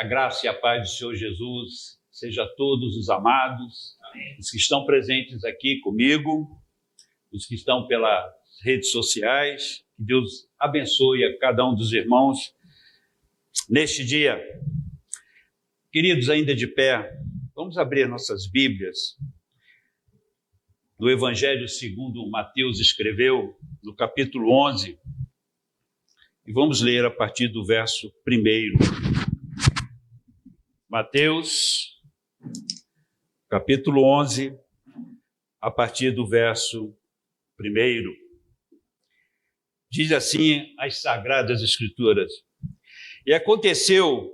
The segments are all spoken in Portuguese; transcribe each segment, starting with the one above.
graça e a paz do Senhor Jesus seja a todos os amados, os que estão presentes aqui comigo, os que estão pelas redes sociais. Que Deus abençoe a cada um dos irmãos neste dia. Queridos, ainda de pé, vamos abrir nossas Bíblias no Evangelho segundo Mateus escreveu, no capítulo 11, e vamos ler a partir do verso 1. Mateus, capítulo 11, a partir do verso 1. Diz assim as Sagradas Escrituras: E aconteceu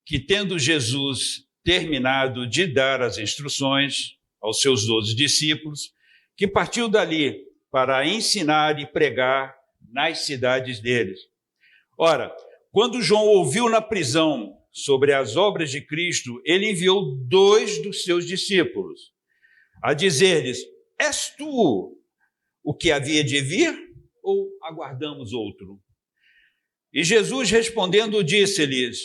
que, tendo Jesus terminado de dar as instruções aos seus 12 discípulos, que partiu dali para ensinar e pregar nas cidades deles. Ora, quando João ouviu na prisão sobre as obras de Cristo, ele enviou 2 dos seus discípulos a dizer-lhes: És tu o que havia de vir, ou aguardamos outro? E Jesus respondendo disse-lhes: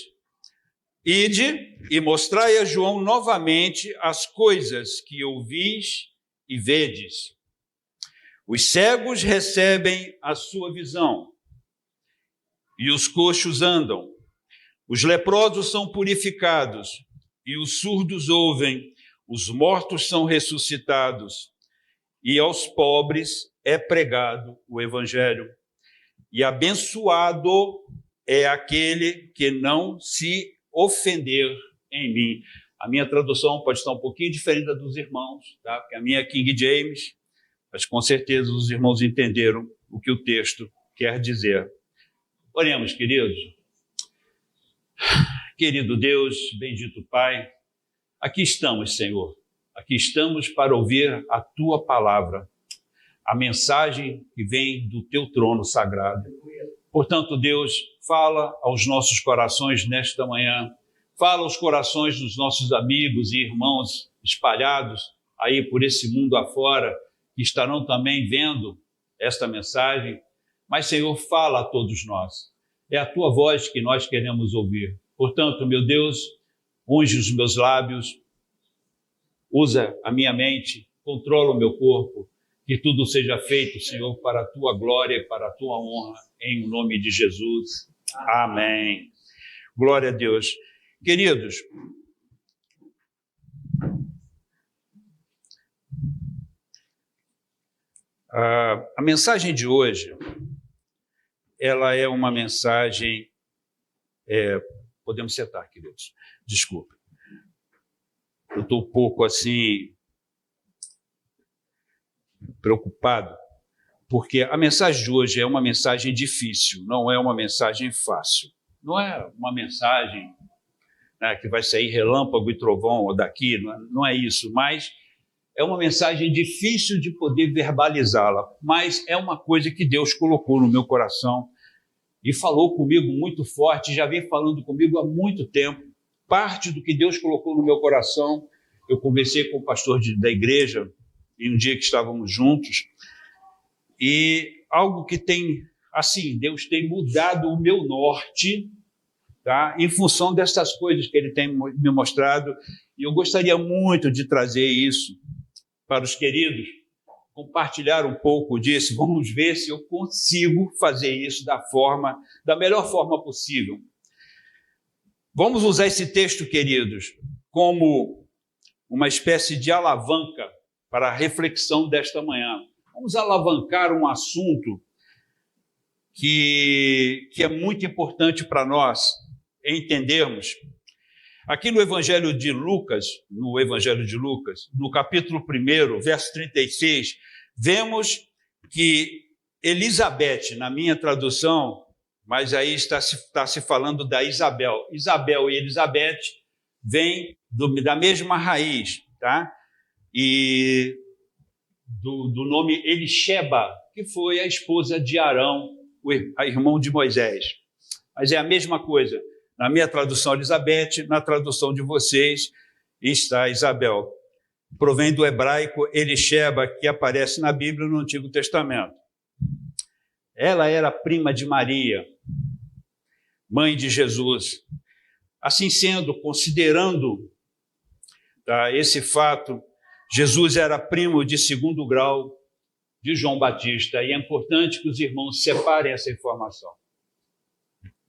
Ide e mostrai a João novamente as coisas que ouvis e vedes. Os cegos recebem a sua visão, e os coxos andam. Os leprosos são purificados, e os surdos ouvem. Os mortos são ressuscitados, e aos pobres é pregado o Evangelho. E abençoado é aquele que não se ofender em mim. A minha tradução pode estar um pouquinho diferente da dos irmãos, tá? Porque a minha é King James, mas com certeza os irmãos entenderam o que o texto quer dizer. Oremos, queridos. Querido Deus, bendito Pai, aqui estamos, Senhor. Aqui estamos para ouvir a Tua palavra, a mensagem que vem do Teu trono sagrado. Portanto, Deus, fala aos nossos corações nesta manhã, fala aos corações dos nossos amigos e irmãos espalhados aí por esse mundo afora, que estarão também vendo esta mensagem. Mas, Senhor, fala a todos nós. É a Tua voz que nós queremos ouvir. Portanto, meu Deus, unge os meus lábios, usa a minha mente, controla o meu corpo, que tudo seja feito, Senhor, para a Tua glória e para a Tua honra, em nome de Jesus. Amém. Glória a Deus. Queridos, a mensagem de hoje, ela é uma mensagem... podemos sentar, queridos. Desculpe. Eu estou um pouco assim preocupado, porque a mensagem de hoje é uma mensagem difícil, não é uma mensagem fácil. Não é uma mensagem, né, que vai sair relâmpago e trovão daqui, não é isso, mas é uma mensagem difícil de poder verbalizá-la, mas é uma coisa que Deus colocou no meu coração e falou comigo muito forte, já vem falando comigo há muito tempo. Parte do que Deus colocou no meu coração, eu conversei com o pastor da igreja, em um dia que estávamos juntos, e algo que tem, assim, Deus tem mudado o meu norte, tá? Em função dessas coisas que Ele tem me mostrado, e eu gostaria muito de trazer isso para os queridos, compartilhar um pouco disso. Vamos ver se eu consigo fazer isso da melhor forma possível. Vamos usar esse texto, queridos, como uma espécie de alavanca para a reflexão desta manhã. Vamos alavancar um assunto que é muito importante para nós entendermos. Aqui no Evangelho de Lucas, no capítulo 1, verso 36, vemos que Elizabeth, na minha tradução, mas aí está se falando da Isabel. Isabel e Elizabeth vêm da mesma raiz, tá? E do nome Elisheba, que foi a esposa de Arão, o irmão de Moisés. Mas é a mesma coisa. Na minha tradução, Elizabeth, na tradução de vocês, está Isabel. Provém do hebraico Elisheba, que aparece na Bíblia no Antigo Testamento. Ela era prima de Maria, mãe de Jesus. Assim sendo, considerando esse fato, Jesus era primo de segundo grau de João Batista, e é importante que os irmãos separem essa informação.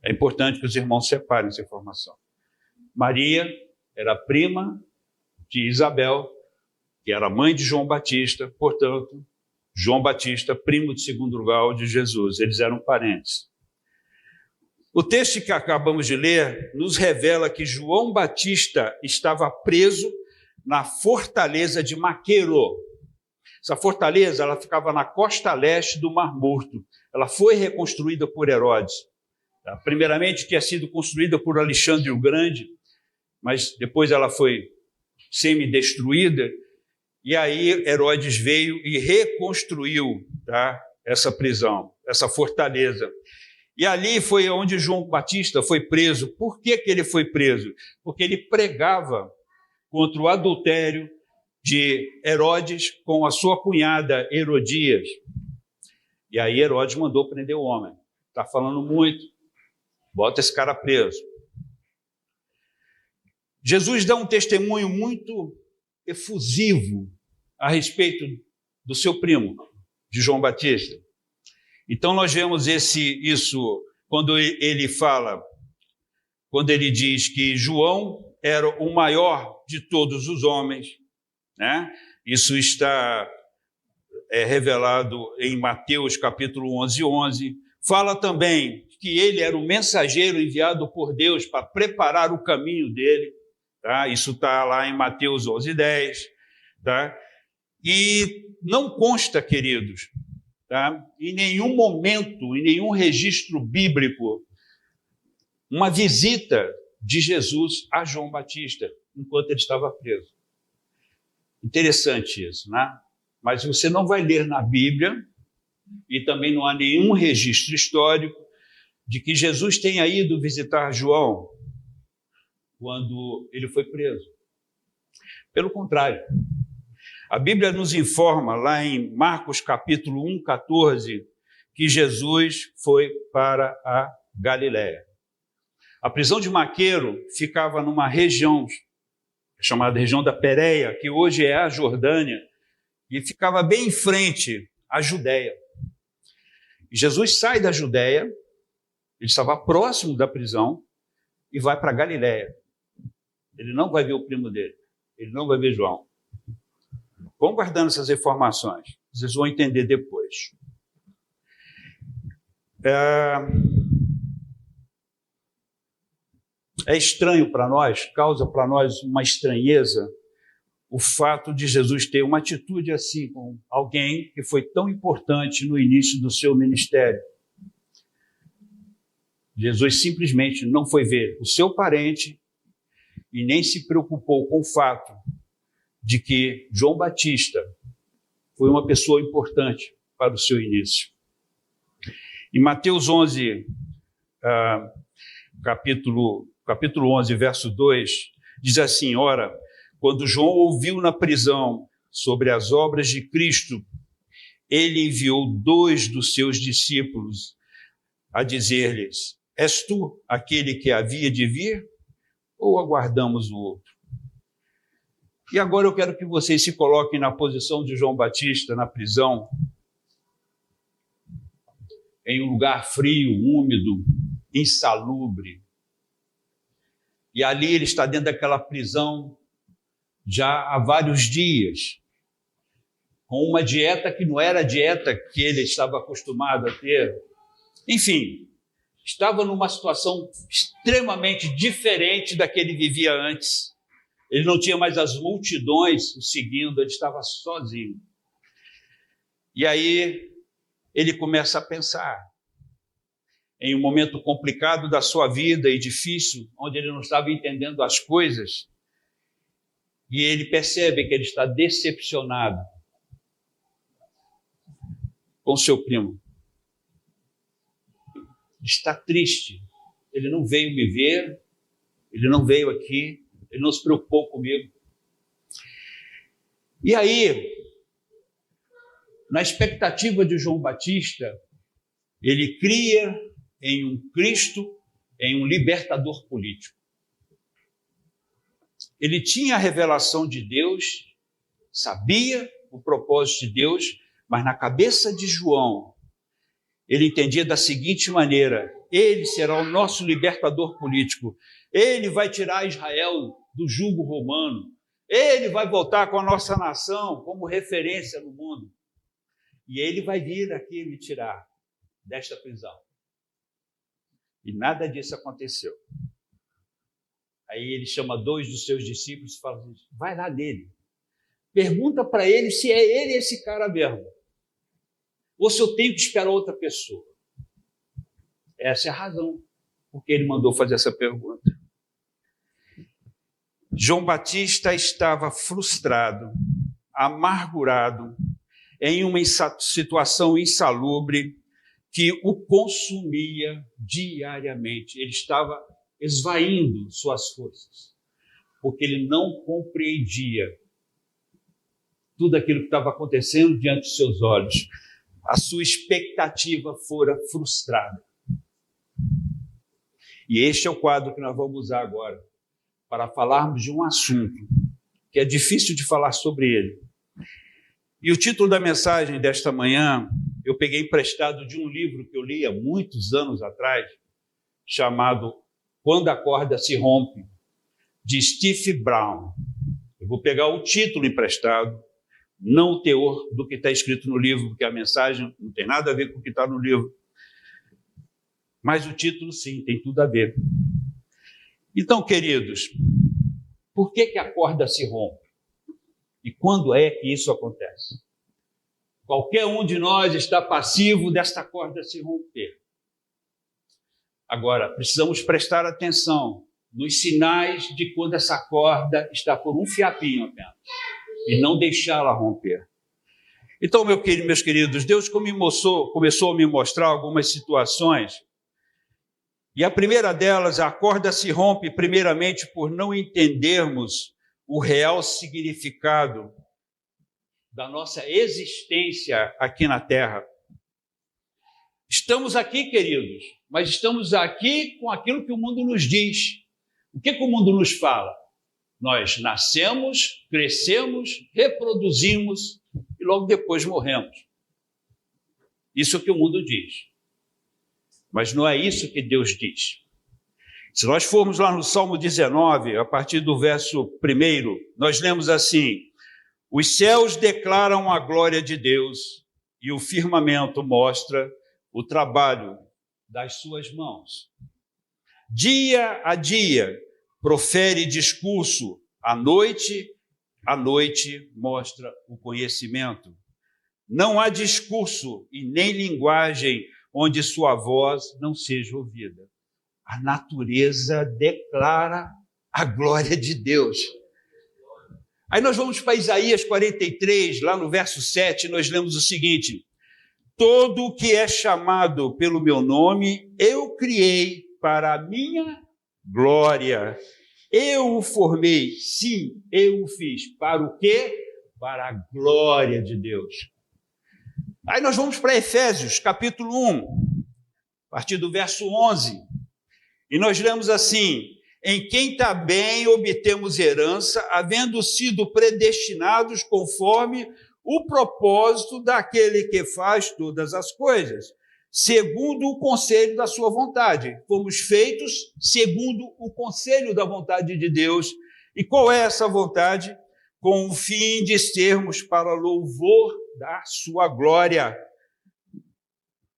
É importante que os irmãos separem essa informação. Maria era prima de Isabel, que era mãe de João Batista, portanto, João Batista, primo de segundo grau de Jesus. Eles eram parentes. O texto que acabamos de ler nos revela que João Batista estava preso na fortaleza de Maquero. Essa fortaleza ela ficava na costa leste do Mar Morto. Ela foi reconstruída por Herodes. Primeiramente tinha sido construída por Alexandre o Grande, mas depois ela foi semi-destruída, e aí Herodes veio e reconstruiu essa prisão, essa fortaleza. E ali foi onde João Batista foi preso. Por que ele foi preso? Porque ele pregava contra o adultério de Herodes com a sua cunhada Herodias. E aí Herodes mandou prender o homem. Está falando muito, bota esse cara preso. Jesus dá um testemunho muito efusivo a respeito do seu primo, de João Batista. Então nós vemos isso quando ele fala, quando ele diz que João era o maior de todos os homens, né? Isso está revelado em Mateus capítulo 11:11. Fala também que ele era o mensageiro enviado por Deus para preparar o caminho dele. Tá? Isso está lá em Mateus 11:10. Tá? E não consta, queridos, tá? Em nenhum momento, em nenhum registro bíblico, uma visita de Jesus a João Batista enquanto ele estava preso. Interessante isso, né? Mas você não vai ler na Bíblia, e também não há nenhum registro histórico de que Jesus tenha ido visitar João quando ele foi preso. Pelo contrário, a Bíblia nos informa lá em Marcos capítulo 1:14 que Jesus foi para a Galiléia. A prisão de Maquero ficava numa região chamada região da Pérea, que hoje é a Jordânia, e ficava bem em frente à Judéia. E Jesus sai da Judéia, ele estava próximo da prisão, e vai para a Galiléia. Ele não vai ver o primo dele, ele não vai ver João. Vão guardando essas informações, vocês vão entender depois. É estranho para nós, causa para nós uma estranheza, o fato de Jesus ter uma atitude assim com alguém que foi tão importante no início do seu ministério. Jesus simplesmente não foi ver o seu parente e nem se preocupou com o fato de que João Batista foi uma pessoa importante para o seu início. Em Mateus 11, capítulo 11, verso 2, diz assim: ora, quando João ouviu na prisão sobre as obras de Cristo, ele enviou 2 dos seus discípulos a dizer-lhes: és tu aquele que havia de vir, ou aguardamos o outro? E agora eu quero que vocês se coloquem na posição de João Batista na prisão, em um lugar frio, úmido, insalubre. E ali ele está dentro daquela prisão já há vários dias, com uma dieta que não era a dieta que ele estava acostumado a ter. Enfim, estava numa situação extremamente diferente da que ele vivia antes. Ele não tinha mais as multidões o seguindo, ele estava sozinho. E aí ele começa a pensar em um momento complicado da sua vida e difícil, onde ele não estava entendendo as coisas, e ele percebe que ele está decepcionado com seu primo. Está triste. Ele não veio me ver, ele não veio aqui, ele não se preocupou comigo. E aí, na expectativa de João Batista, ele cria em um Cristo, em um libertador político. Ele tinha a revelação de Deus, sabia o propósito de Deus, mas na cabeça de João, ele entendia da seguinte maneira: ele será o nosso libertador político, ele vai tirar Israel do jugo romano, ele vai voltar com a nossa nação como referência no mundo, e ele vai vir aqui me tirar desta prisão. E nada disso aconteceu. Aí ele chama 2 dos seus discípulos e fala: vai lá nele, pergunta para ele se é ele esse cara mesmo, ou se eu tenho que esperar outra pessoa. Essa é a razão por que ele mandou fazer essa pergunta. João Batista estava frustrado, amargurado, em uma situação insalubre que o consumia diariamente. Ele estava esvaindo suas forças, porque ele não compreendia tudo aquilo que estava acontecendo diante dos seus olhos. A sua expectativa fora frustrada. E este é o quadro que nós vamos usar agora, para falarmos de um assunto que é difícil de falar sobre ele. E o título da mensagem desta manhã, eu peguei emprestado de um livro que eu li há muitos anos atrás, chamado Quando a Corda se Rompe, de Steve Brown. Eu vou pegar o título emprestado, não o teor do que está escrito no livro, porque a mensagem não tem nada a ver com o que está no livro. Mas o título, sim, tem tudo a ver. Então, queridos, por que a corda se rompe? E quando é que isso acontece? Qualquer um de nós está passivo desta corda se romper. Agora, precisamos prestar atenção nos sinais de quando essa corda está por um fiapinho apenas, e não deixá-la romper. Então, meus queridos, Deus começou a me mostrar algumas situações, e a primeira delas, a corda se rompe primeiramente por não entendermos o real significado da nossa existência aqui na Terra. Estamos aqui, queridos, mas estamos aqui com aquilo que o mundo nos diz. O que o mundo nos fala? Nós nascemos, crescemos, reproduzimos e logo depois morremos. Isso é o que o mundo diz. Mas não é isso que Deus diz. Se nós formos lá no Salmo 19, a partir do verso 1, nós lemos assim: os céus declaram a glória de Deus e o firmamento mostra o trabalho das suas mãos. Dia a dia profere discurso, à noite mostra o conhecimento. Não há discurso e nem linguagem onde sua voz não seja ouvida. A natureza declara a glória de Deus. Aí nós vamos para Isaías 43, lá no verso 7, nós lemos o seguinte: todo o que é chamado pelo meu nome, eu criei para a minha glória. Eu o formei, sim, eu o fiz. Para o quê? Para a glória de Deus. Aí nós vamos para Efésios, capítulo 1, a partir do verso 11. E nós lemos assim: em quem também obtemos herança, havendo sido predestinados conforme o propósito daquele que faz todas as coisas, segundo o conselho da sua vontade. Fomos feitos segundo o conselho da vontade de Deus. E qual é essa vontade? Com o fim de sermos para louvor da sua glória,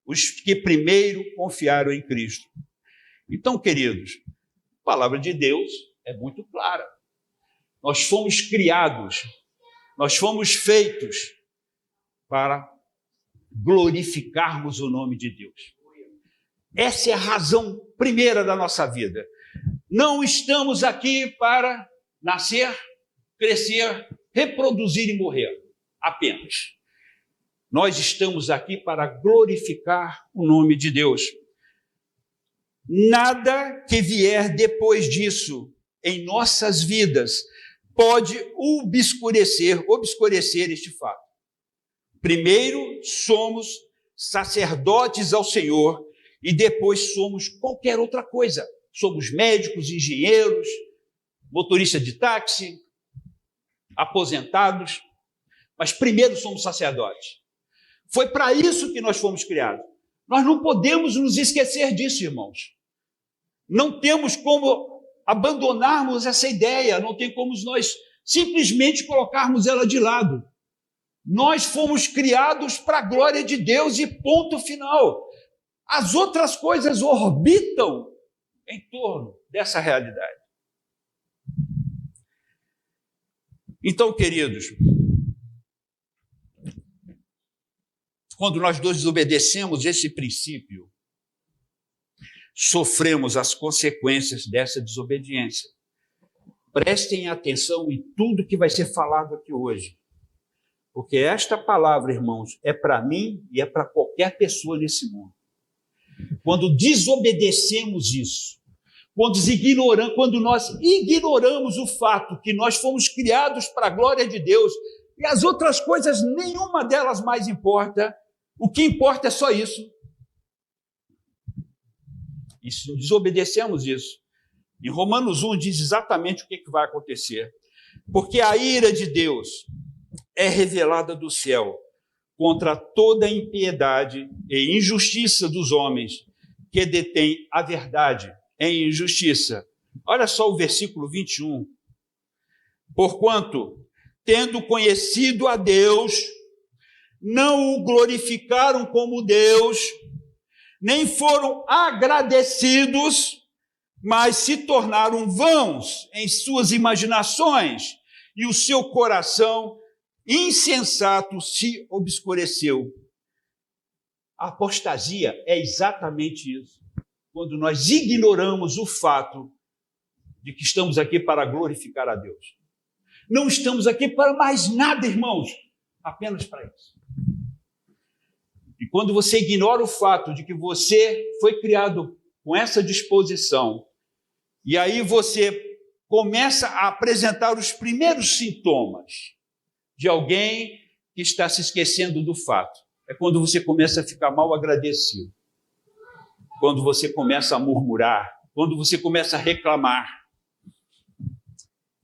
os que primeiro confiaram em Cristo. Então, queridos, a palavra de Deus é muito clara. Nós fomos criados, nós fomos feitos para glorificarmos o nome de Deus. Essa é a razão primeira da nossa vida. Não estamos aqui para nascer, crescer, reproduzir e morrer, apenas. Nós estamos aqui para glorificar o nome de Deus. Nada que vier depois disso em nossas vidas pode obscurecer este fato. Primeiro, somos sacerdotes ao Senhor e depois somos qualquer outra coisa. Somos médicos, engenheiros, motorista de táxi, aposentados, mas primeiro somos sacerdotes. Foi para isso que nós fomos criados. Nós não podemos nos esquecer disso, irmãos. Não temos como abandonarmos essa ideia, não tem como nós simplesmente colocarmos ela de lado. Nós fomos criados para a glória de Deus e ponto final. As outras coisas orbitam em torno dessa realidade. Então, queridos, quando nós desobedecemos esse princípio, sofremos as consequências dessa desobediência. Prestem atenção em tudo que vai ser falado aqui hoje. Porque esta palavra, irmãos, é para mim e é para qualquer pessoa nesse mundo. Quando desobedecemos isso, quando nós ignoramos o fato que nós fomos criados para a glória de Deus e as outras coisas, nenhuma delas mais importa, o que importa é só isso. E se desobedecemos isso, em Romanos 1 diz exatamente o que vai acontecer. Porque a ira de Deus é revelada do céu contra toda a impiedade e injustiça dos homens que detêm a verdade em injustiça. Olha só o versículo 21. Porquanto, tendo conhecido a Deus, não o glorificaram como Deus, nem foram agradecidos, mas se tornaram vãos em suas imaginações, e o seu coração insensato se obscureceu. A apostasia é exatamente isso. Quando nós ignoramos o fato de que estamos aqui para glorificar a Deus. Não estamos aqui para mais nada, irmãos, apenas para isso. E quando você ignora o fato de que você foi criado com essa disposição, e aí você começa a apresentar os primeiros sintomas de alguém que está se esquecendo do fato. É quando você começa a ficar mal agradecido. Quando você começa a murmurar, quando você começa a reclamar.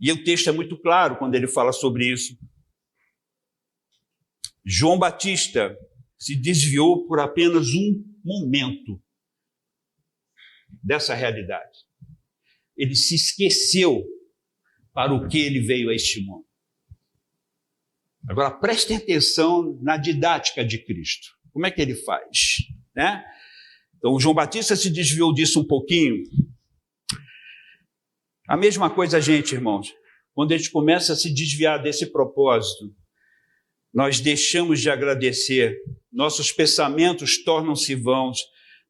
E o texto é muito claro quando ele fala sobre isso. João Batista se desviou por apenas um momento dessa realidade. Ele se esqueceu para o que ele veio a este mundo. Agora, prestem atenção na didática de Cristo. Como é que ele faz? Né? Então, João Batista se desviou disso um pouquinho. A mesma coisa a gente, irmãos. Quando a gente começa a se desviar desse propósito, nós deixamos de agradecer, nossos pensamentos tornam-se vãos,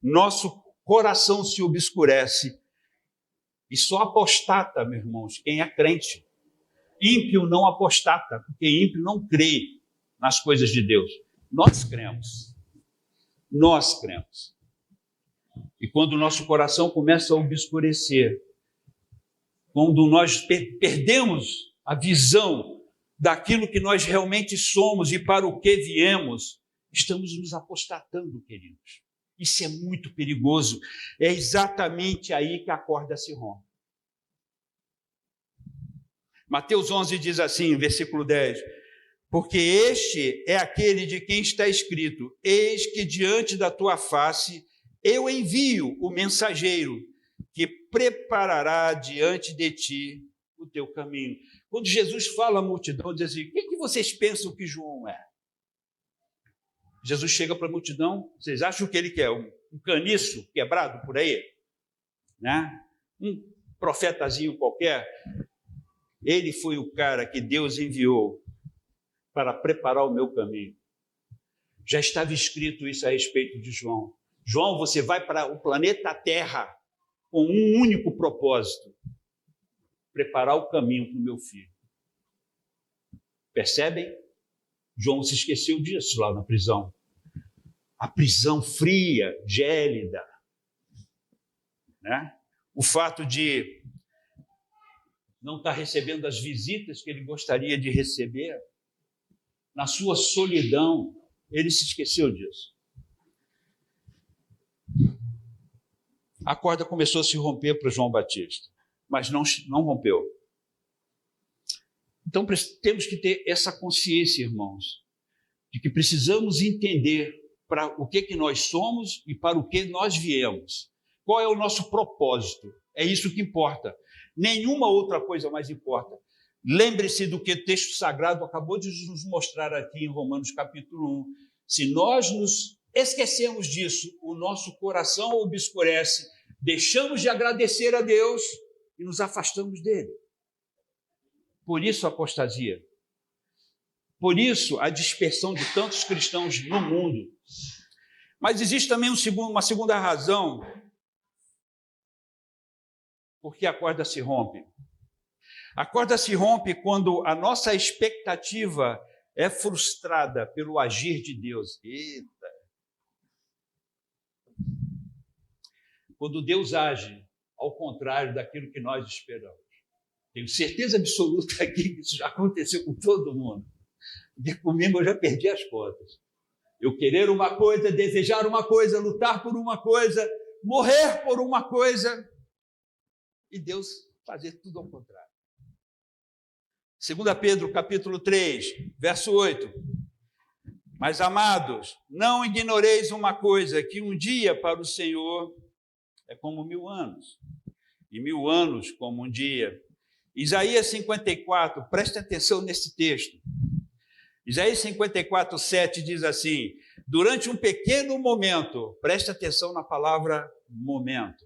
nosso coração se obscurece. E só apostata, meus irmãos, quem é crente. Ímpio não apostata, porque ímpio não crê nas coisas de Deus. Nós cremos. Nós cremos. E quando o nosso coração começa a obscurecer, quando nós perdemos a visão daquilo que nós realmente somos e para o que viemos, estamos nos apostatando, queridos. Isso é muito perigoso. É exatamente aí que a corda se rompe. Mateus 11 diz assim, versículo 10, porque este é aquele de quem está escrito, eis que diante da tua face eu envio o mensageiro que preparará diante de ti o teu caminho. Quando Jesus fala à multidão, diz assim, o que vocês pensam que João é? Jesus chega para a multidão, vocês acham que ele quer um caniço quebrado por aí? Né? Um profetazinho qualquer? Ele foi o cara que Deus enviou para preparar o meu caminho. Já estava escrito isso a respeito de João. João, você vai para o planeta Terra com um único propósito: preparar o caminho para o meu filho. Percebem? João se esqueceu disso lá na prisão. A prisão fria, gélida. Né? O fato de não estar recebendo as visitas que ele gostaria de receber. Na sua solidão, ele se esqueceu disso. A corda começou a se romper para João Batista, mas não rompeu. Então, temos que ter essa consciência, irmãos, de que precisamos entender para o que nós somos e para o que nós viemos. Qual é o nosso propósito? É isso que importa. Nenhuma outra coisa mais importa. Lembre-se do que o texto sagrado acabou de nos mostrar aqui em Romanos capítulo 1. Se nós nos esquecemos disso, o nosso coração obscurece, deixamos de agradecer a Deus e nos afastamos dele. Por isso a apostasia. Por isso a dispersão de tantos cristãos no mundo. Mas existe também uma segunda razão por que a corda se rompe. A corda se rompe quando a nossa expectativa é frustrada pelo agir de Deus. Eita! Quando Deus age ao contrário daquilo que nós esperamos. Tenho certeza absoluta aqui que isso já aconteceu com todo mundo. Porque comigo eu já perdi as contas. Eu querer uma coisa, desejar uma coisa, lutar por uma coisa, morrer por uma coisa, e Deus fazer tudo ao contrário. 2 Pedro, capítulo 3, verso 8. Mas, amados, não ignoreis uma coisa, que um dia para o Senhor é como 1000 anos, e 1000 anos como um dia. Isaías 54, preste atenção nesse texto. Isaías 54, 7 diz assim: durante um pequeno momento, preste atenção na palavra momento.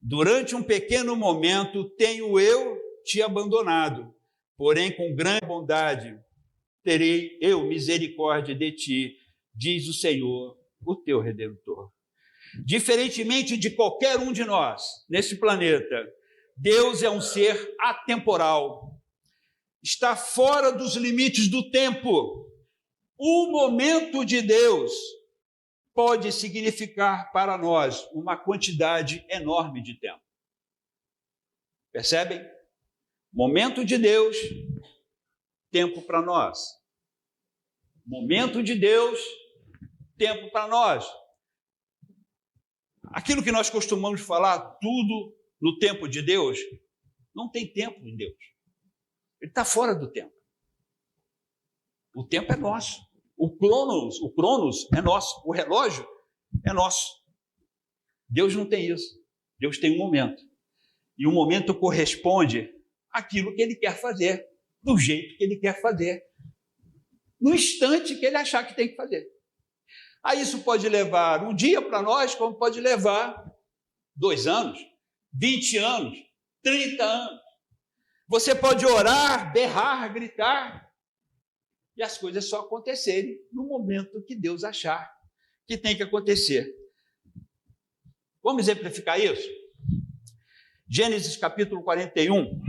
Durante um pequeno momento tenho eu te abandonado, porém com grande bondade terei eu misericórdia de ti, diz o Senhor, o teu Redentor. Diferentemente de qualquer um de nós nesse planeta, Deus é um ser atemporal, está fora dos limites do tempo. O momento de Deus pode significar para nós uma quantidade enorme de tempo. Percebem? Momento de Deus, tempo para nós. Momento de Deus, tempo para nós. Aquilo que nós costumamos falar, tudo no tempo de Deus, não tem tempo em Deus. Ele está fora do tempo. O tempo é nosso. O cronos é nosso. O relógio é nosso. Deus não tem isso. Deus tem um momento. E o momento corresponde àquilo que Ele quer fazer, do jeito que Ele quer fazer, no instante que Ele achar que tem que fazer. Aí isso pode levar um dia para nós, como pode levar 2 anos, 20 anos, 30 anos. Você pode orar, berrar, gritar, e as coisas só acontecerem no momento que Deus achar que tem que acontecer. Vamos exemplificar isso? Gênesis capítulo 41,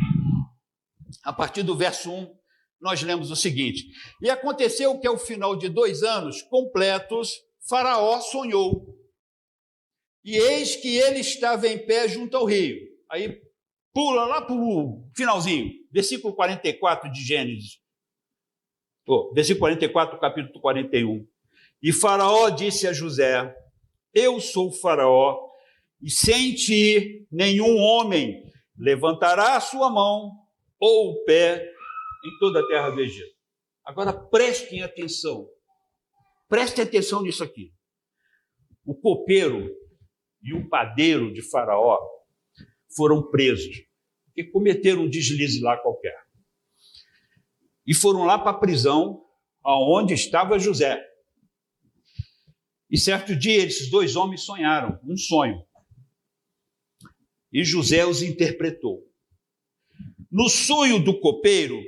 a partir do verso 1, nós lemos o seguinte: e aconteceu que ao final de 2 anos completos, Faraó sonhou, e eis que ele estava em pé junto ao rio. Aí pula lá para o finalzinho, versículo 44 de Gênesis. Versículo 44, capítulo 41. E Faraó disse a José: eu sou Faraó, e sem ti nenhum homem levantará a sua mão ou o pé em toda a terra do Egito. Agora prestem atenção nisso aqui. O copeiro e o padeiro de Faraó foram presos, porque cometeram um deslize lá qualquer. E foram lá para a prisão, aonde estava José. E certo dia, esses 2 homens sonharam um sonho. E José os interpretou. No sonho do copeiro,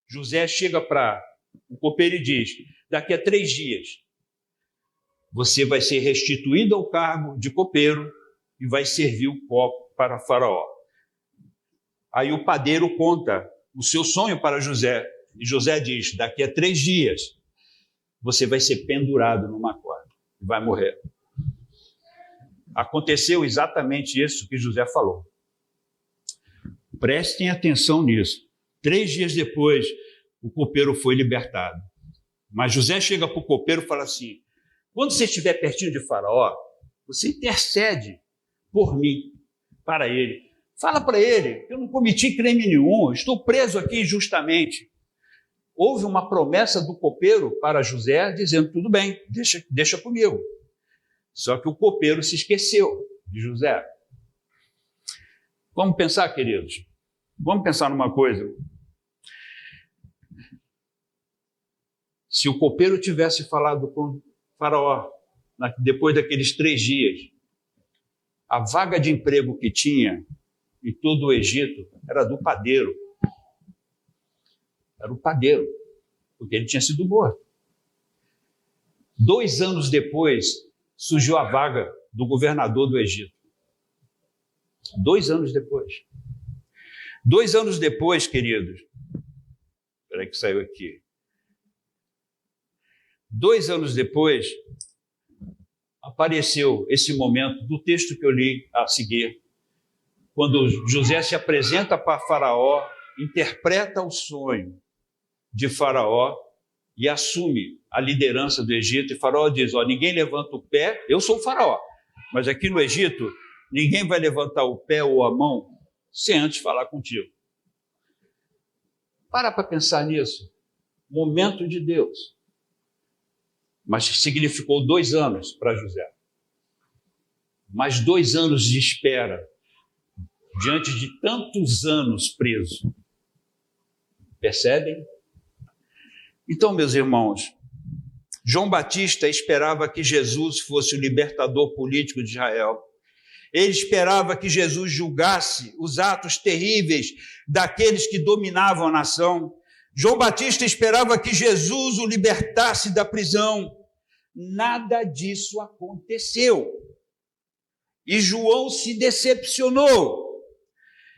José chega para o copeiro e diz: daqui a 3 dias, você vai ser restituído ao cargo de copeiro e vai servir o copo para Faraó. Aí o padeiro conta o seu sonho para José, e José diz: daqui a 3 dias, você vai ser pendurado numa corda e vai morrer. Aconteceu exatamente isso que José falou. Prestem atenção nisso. 3 dias depois, o copeiro foi libertado. Mas José chega para o copeiro e fala assim: quando você estiver pertinho de Faraó, você intercede por mim, para ele. Fala para ele que eu não cometi crime nenhum, estou preso aqui injustamente. Houve uma promessa do copeiro para José, dizendo, tudo bem, deixa comigo. Só que o copeiro se esqueceu de José. Vamos pensar, queridos? Vamos pensar numa coisa. Se o copeiro tivesse falado com o faraó, depois daqueles 3 dias, a vaga de emprego que tinha em todo o Egito era do padeiro. Era o padeiro, porque ele tinha sido morto. 2 anos depois, surgiu a vaga do governador do Egito. 2 anos depois. 2 anos depois, queridos, espera aí que saiu aqui. 2 anos depois, apareceu esse momento do texto que eu li a seguir, quando José se apresenta para Faraó, interpreta o sonho de Faraó e assume a liderança do Egito. E Faraó diz, ninguém levanta o pé, eu sou o Faraó, mas aqui no Egito, ninguém vai levantar o pé ou a mão sem antes falar contigo. Para pensar nisso. Momento de Deus. Mas significou 2 anos para José. Mais 2 anos de espera, diante de tantos anos preso. Percebem? Então, meus irmãos, João Batista esperava que Jesus fosse o libertador político de Israel. Ele esperava que Jesus julgasse os atos terríveis daqueles que dominavam a nação. João Batista esperava que Jesus o libertasse da prisão. Nada disso aconteceu. E João se decepcionou.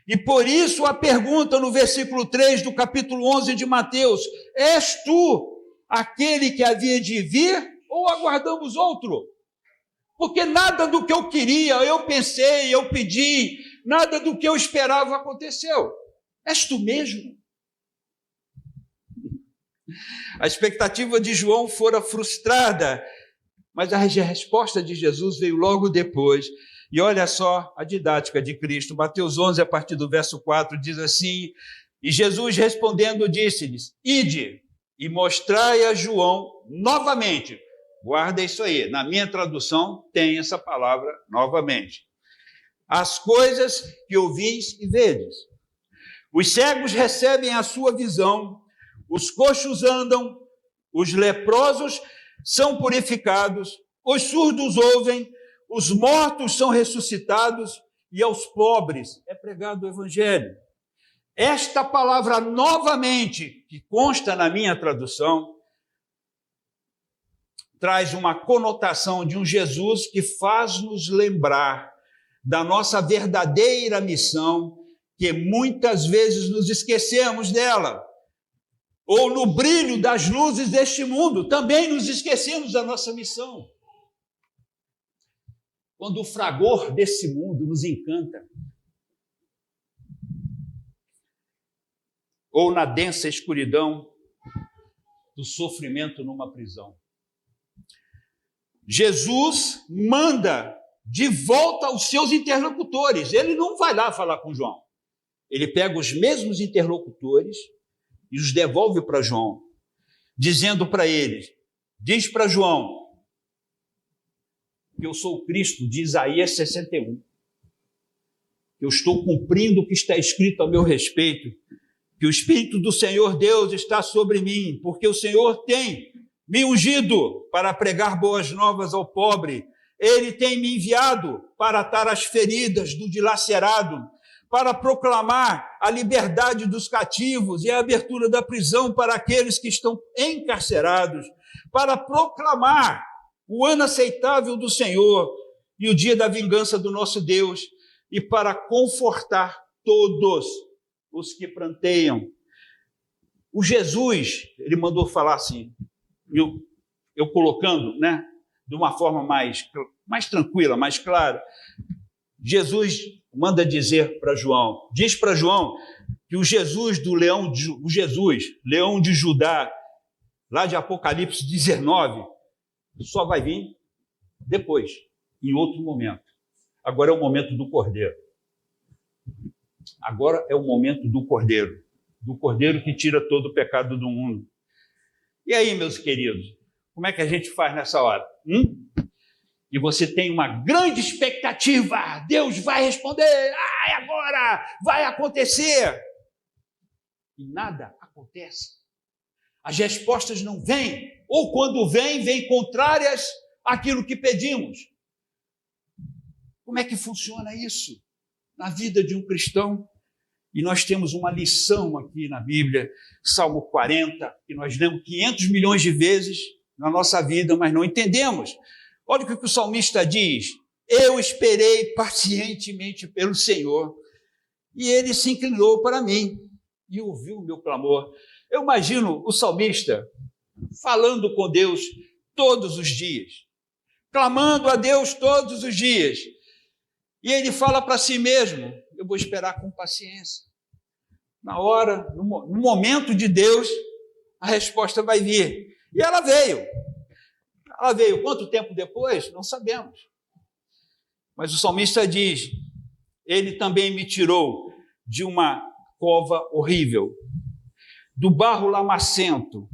E por isso a pergunta no versículo 3 do capítulo 11 de Mateus, és tu aquele que havia de vir ou aguardamos outro? Porque nada do que eu queria, eu pensei, eu pedi, nada do que eu esperava aconteceu. És tu mesmo? A expectativa de João fora frustrada, mas a resposta de Jesus veio logo depois. E olha só a didática de Cristo. Mateus 11, a partir do verso 4, diz assim, e Jesus respondendo disse-lhes, ide e mostrai a João novamente. Guarda isso aí, na minha tradução tem essa palavra novamente. As coisas que ouvis e vedes. Os cegos recebem a sua visão, os coxos andam, os leprosos são purificados, os surdos ouvem, os mortos são ressuscitados e aos pobres é pregado o evangelho. Esta palavra novamente, que consta na minha tradução, traz uma conotação de um Jesus que faz-nos lembrar da nossa verdadeira missão, que muitas vezes nos esquecemos dela. Ou no brilho das luzes deste mundo, também nos esquecemos da nossa missão. Quando o fragor desse mundo nos encanta, ou na densa escuridão do sofrimento numa prisão. Jesus manda de volta aos seus interlocutores. Ele não vai lá falar com João. Ele pega os mesmos interlocutores e os devolve para João, dizendo para eles, diz para João, que eu sou o Cristo de Isaías 61, que eu estou cumprindo o que está escrito a meu respeito, que o Espírito do Senhor Deus está sobre mim, porque o Senhor tem me ungido para pregar boas novas ao pobre, Ele tem me enviado para atar as feridas do dilacerado, para proclamar a liberdade dos cativos e a abertura da prisão para aqueles que estão encarcerados, para proclamar o ano aceitável do Senhor e o dia da vingança do nosso Deus, e para confortar todos os que pranteiam. O Jesus, ele mandou falar assim, eu colocando, né, de uma forma mais tranquila, mais clara. Jesus manda dizer para João, diz para João que o Jesus do leão de Judá, lá de Apocalipse 19, só vai vir depois, em outro momento. Agora é o momento do Cordeiro. Agora é o momento do Cordeiro que tira todo o pecado do mundo. E aí, meus queridos, como é que a gente faz nessa hora? E você tem uma grande expectativa, Deus vai responder, agora vai acontecer. E nada acontece. As respostas não vêm, ou quando vêm contrárias àquilo que pedimos. Como é que funciona isso na vida de um cristão? E nós temos uma lição aqui na Bíblia, Salmo 40, que nós lemos 500 milhões de vezes na nossa vida, mas não entendemos. Olha o que o salmista diz: eu esperei pacientemente pelo Senhor, e ele se inclinou para mim e ouviu o meu clamor. Eu imagino o salmista falando com Deus todos os dias, clamando a Deus todos os dias. E ele fala para si mesmo: eu vou esperar com paciência. Na hora, no momento de Deus, a resposta vai vir. E ela veio. Ela veio. Quanto tempo depois? Não sabemos. Mas o salmista diz: ele também me tirou de uma cova horrível, do barro lamacento,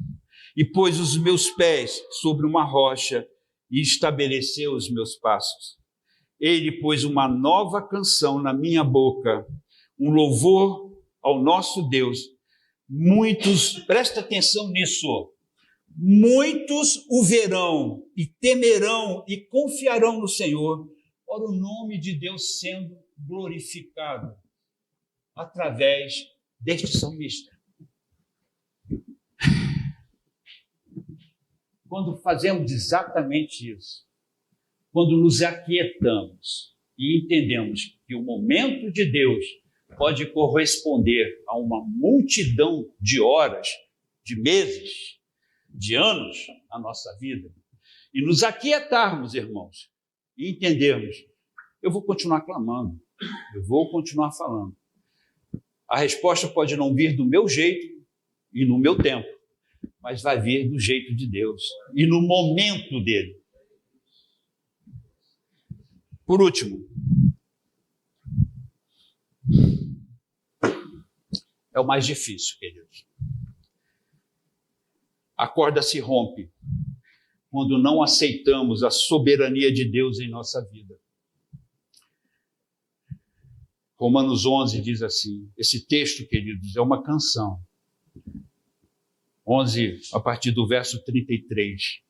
e pôs os meus pés sobre uma rocha e estabeleceu os meus passos. Ele pôs uma nova canção na minha boca, um louvor ao nosso Deus. Muitos, presta atenção nisso, muitos o verão e temerão e confiarão no Senhor, para o nome de Deus sendo glorificado através deste salmista. Quando fazemos exatamente isso, quando nos aquietamos e entendemos que o momento de Deus pode corresponder a uma multidão de horas, de meses, de anos na nossa vida, e nos aquietarmos, irmãos, e entendermos: eu vou continuar clamando, eu vou continuar falando. A resposta pode não vir do meu jeito e no meu tempo, mas vai vir do jeito de Deus e no momento dele. Por último, é o mais difícil, queridos. A corda se rompe quando não aceitamos a soberania de Deus em nossa vida. Romanos 11 diz assim, esse texto, queridos, é uma canção. 11, a partir do verso 33.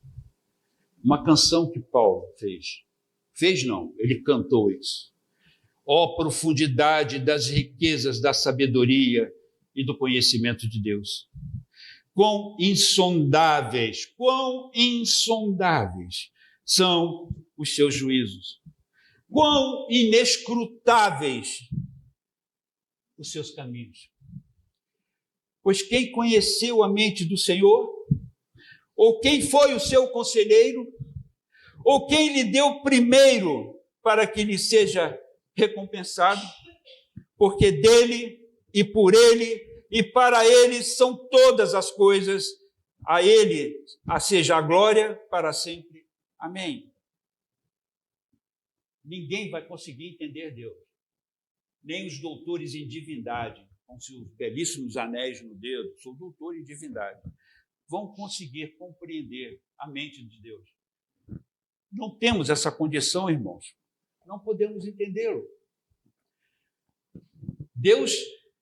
Uma canção que Paulo fez. Fez não, ele cantou isso. Ó profundidade das riquezas da sabedoria e do conhecimento de Deus. Quão insondáveis são os seus juízos. Quão inescrutáveis os seus caminhos. Pois quem conheceu a mente do Senhor? Ou quem foi o seu conselheiro? Ou quem lhe deu primeiro para que lhe seja recompensado? Porque dele e por ele e para ele são todas as coisas, a ele seja a glória para sempre. Amém. Ninguém vai conseguir entender Deus, nem os doutores em divindade, com seus belíssimos anéis no dedo, sou doutor em divindade, vão conseguir compreender a mente de Deus. Não temos essa condição, irmãos. Não podemos entendê-lo. Deus,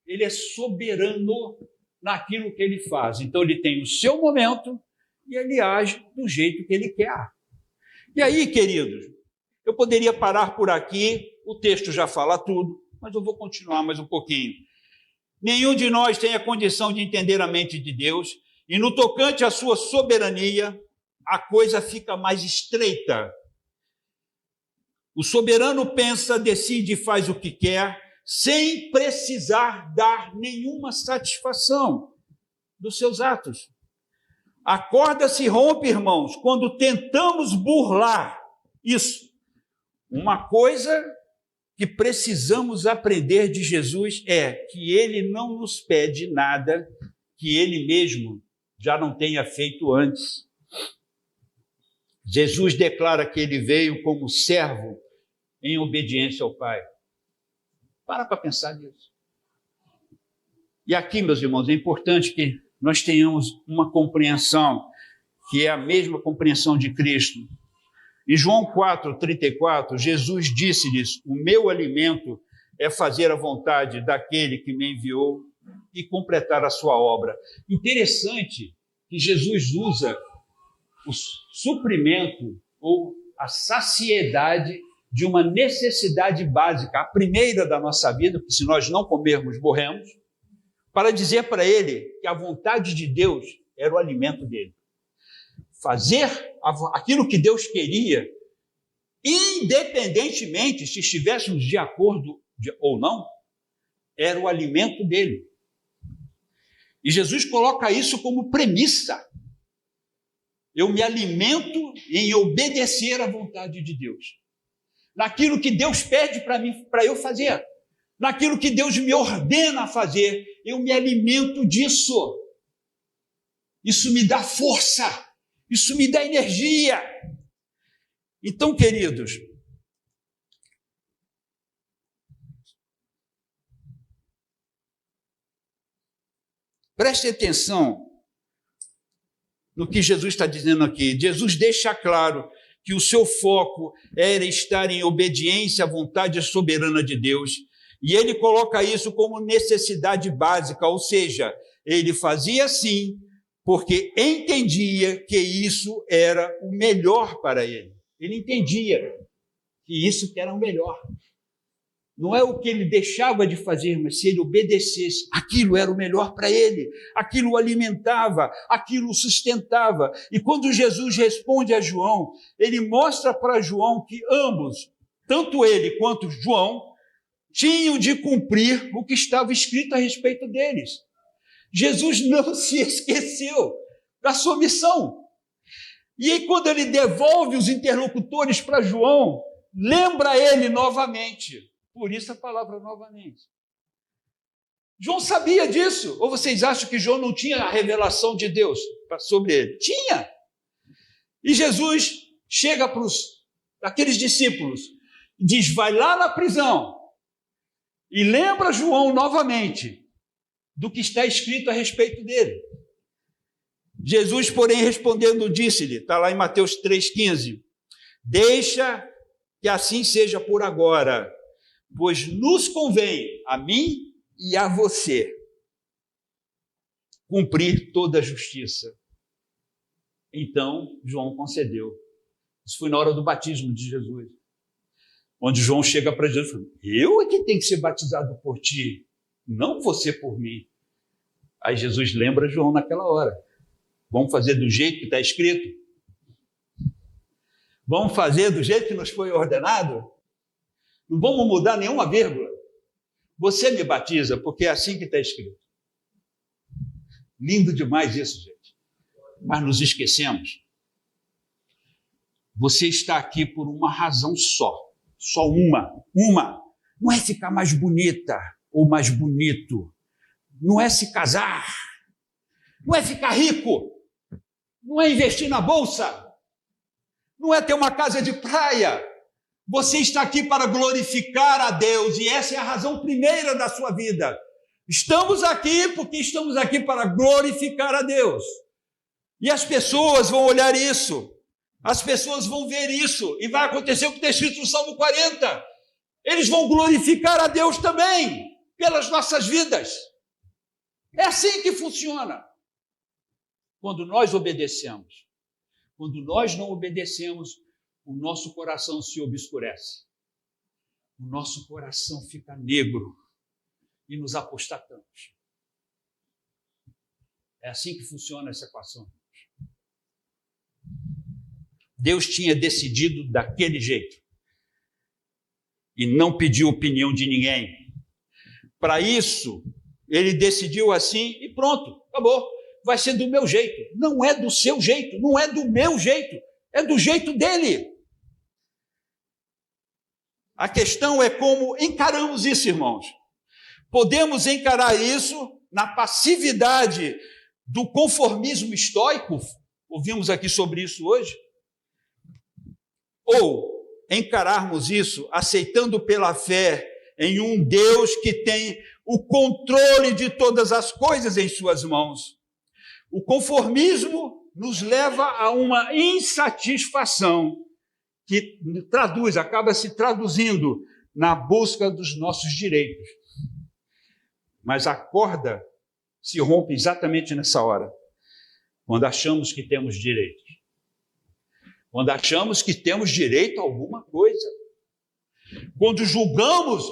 ele é soberano naquilo que ele faz. Então, ele tem o seu momento e ele age do jeito que ele quer. E aí, queridos, eu poderia parar por aqui, o texto já fala tudo, mas eu vou continuar mais um pouquinho. Nenhum de nós tem a condição de entender a mente de Deus, e no tocante à sua soberania, a coisa fica mais estreita. O soberano pensa, decide e faz o que quer, sem precisar dar nenhuma satisfação dos seus atos. A corda se rompe, irmãos, quando tentamos burlar isso. Uma coisa que precisamos aprender de Jesus é que ele não nos pede nada que ele mesmo já não tenha feito antes. Jesus declara que ele veio como servo em obediência ao Pai. Para pensar nisso. E aqui, meus irmãos, é importante que nós tenhamos uma compreensão, que é a mesma compreensão de Cristo. Em João 4:34, Jesus disse-lhes: o meu alimento é fazer a vontade daquele que me enviou e completar a sua obra. Interessante que Jesus usa o suprimento ou a saciedade de uma necessidade básica, a primeira da nossa vida, porque se nós não comermos, morremos, para dizer para ele que a vontade de Deus era o alimento dele. Fazer aquilo que Deus queria, independentemente se estivéssemos de acordo ou não, era o alimento dele. E Jesus coloca isso como premissa. Eu me alimento em obedecer à vontade de Deus. Naquilo que Deus pede para mim, para eu fazer. Naquilo que Deus me ordena a fazer, eu me alimento disso. Isso me dá força, isso me dá energia. Então, queridos, preste atenção no que Jesus está dizendo aqui. Jesus deixa claro que o seu foco era estar em obediência à vontade soberana de Deus. E ele coloca isso como necessidade básica, ou seja, ele fazia assim porque entendia que isso era o melhor para ele. Ele entendia que isso era o melhor. Não é o que ele deixava de fazer, mas se ele obedecesse, aquilo era o melhor para ele. Aquilo o alimentava, aquilo o sustentava. E quando Jesus responde a João, ele mostra para João que ambos, tanto ele quanto João, tinham de cumprir o que estava escrito a respeito deles. Jesus não se esqueceu da sua missão. E aí, quando ele devolve os interlocutores para João, lembra ele novamente. Por isso a palavra novamente. João sabia disso. Ou vocês acham que João não tinha a revelação de Deus sobre ele? Tinha. E Jesus chega para aqueles discípulos e diz: vai lá na prisão e lembra João novamente do que está escrito a respeito dele. Jesus, porém, respondendo, disse-lhe, está lá em Mateus 3,15, deixa que assim seja por agora, pois nos convém, a mim e a você, cumprir toda a justiça. Então, João concedeu. Isso foi na hora do batismo de Jesus, onde João chega para Jesus e fala: eu é que tenho que ser batizado por ti, não você por mim. Aí Jesus lembra João naquela hora. Vamos fazer do jeito que está escrito? Vamos fazer do jeito que nos foi ordenado? Não vamos mudar nenhuma vírgula. Você me batiza, porque é assim que está escrito. Lindo demais isso, gente. Mas nos esquecemos. Você está aqui por uma razão só. Só uma. Uma. Não é ficar mais bonita ou mais bonito. Não é se casar. Não é ficar rico. Não é investir na bolsa. Não é ter uma casa de praia. Você está aqui para glorificar a Deus, e essa é a razão primeira da sua vida. Estamos aqui porque estamos aqui para glorificar a Deus. E as pessoas vão olhar isso, as pessoas vão ver isso, e vai acontecer o que está escrito no Salmo 40. Eles vão glorificar a Deus também, pelas nossas vidas. É assim que funciona. Quando nós obedecemos. Quando nós não obedecemos, o nosso coração se obscurece. O nosso coração fica negro e nos apostatamos. É assim que funciona essa equação. Deus tinha decidido daquele jeito e não pediu opinião de ninguém. Para isso, ele decidiu assim e pronto, acabou. Vai ser do meu jeito. Não é do seu jeito, não é do meu jeito, é do jeito dele. A questão é como encaramos isso, irmãos. Podemos encarar isso na passividade do conformismo estoico, ouvimos aqui sobre isso hoje, ou encararmos isso aceitando pela fé em um Deus que tem o controle de todas as coisas em suas mãos. O conformismo nos leva a uma insatisfação que acaba se traduzindo na busca dos nossos direitos. Mas a corda se rompe exatamente nessa hora, quando achamos que temos direitos. Quando achamos que temos direito a alguma coisa. Quando julgamos